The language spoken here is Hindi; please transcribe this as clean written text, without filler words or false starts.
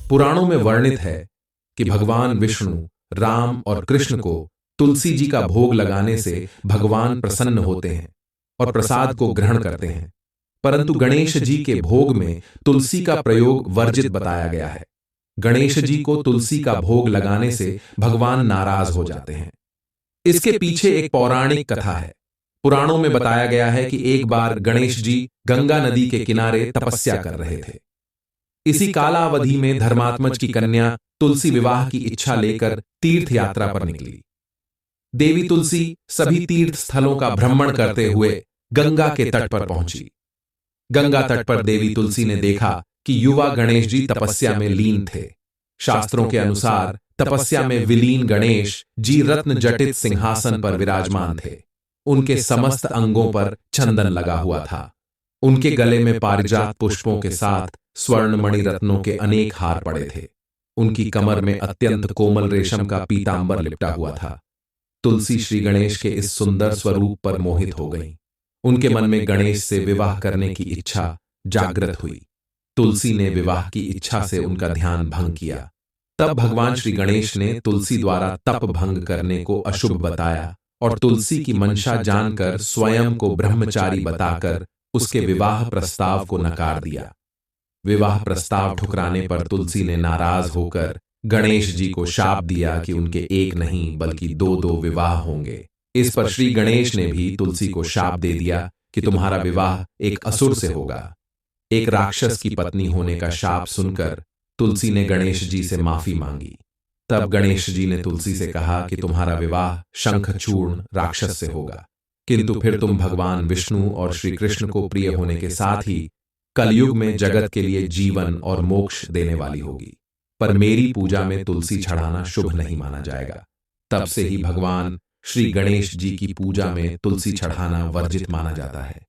पुराणों में वर्णित है कि भगवान विष्णु, राम और कृष्ण को तुलसी जी का भोग लगाने से भगवान प्रसन्न होते हैं और प्रसाद को ग्रहण करते हैं, परंतु गणेश जी के भोग में तुलसी का प्रयोग वर्जित बताया गया है। गणेश जी को तुलसी का भोग लगाने से भगवान नाराज हो जाते हैं। इसके पीछे एक पौराणिक कथा है। पुराणों में बताया गया है कि एक बार गणेश जी गंगा नदी के किनारे तपस्या कर रहे थे। इसी कालावधि में धर्मात्मज की कन्या तुलसी विवाह की इच्छा लेकर तीर्थ यात्रा पर निकली। देवी तुलसी सभी तीर्थ स्थलों का भ्रमण करते हुए गंगा के तट पर पहुंची। गंगा तट पर देवी तुलसी ने देखा कि युवा गणेश जी तपस्या में लीन थे। शास्त्रों के अनुसार तपस्या में विलीन गणेश जी रत्न जटित सिंहासन पर विराजमान थे। उनके समस्त अंगों पर चंदन लगा हुआ था। उनके गले में पारिजात पुष्पों के साथ स्वर्ण मणि रत्नों के अनेक हार पड़े थे। उनकी कमर में अत्यंत कोमल रेशम का पीतांबर लिपटा हुआ था। तुलसी श्री गणेश के इस सुंदर स्वरूप पर मोहित हो गईं। उनके मन में गणेश से विवाह करने की इच्छा जागृत हुई। तुलसी ने विवाह की इच्छा से उनका ध्यान भंग किया। तब भगवान श्री गणेश ने तुलसी द्वारा तप भंग करने को अशुभ बताया और तुलसी की मंशा जानकर स्वयं को ब्रह्मचारी बताकर उसके विवाह प्रस्ताव को नकार दिया। विवाह प्रस्ताव ठुकराने पर तुलसी ने नाराज होकर गणेश जी को शाप दिया कि उनके एक नहीं बल्कि दो दो विवाह होंगे। इस पर श्री गणेश ने भी तुलसी को शाप दे दिया कि तुम्हारा विवाह एक असुर से होगा। एक राक्षस की पत्नी होने का शाप सुनकर तुलसी ने गणेश जी से माफी मांगी। तब गणेश जी ने तुलसी से कहा कि तुम्हारा विवाह शंखचूर्ण राक्षस से होगा, किंतु फिर तुम भगवान विष्णु और श्री कृष्ण को प्रिय होने के साथ ही कलयुग में जगत के लिए जीवन और मोक्ष देने वाली होगी। पर मेरी पूजा में तुलसी चढ़ाना शुभ नहीं माना जाएगा। तब से ही भगवान श्री गणेश जी की पूजा में तुलसी चढ़ाना वर्जित माना जाता है।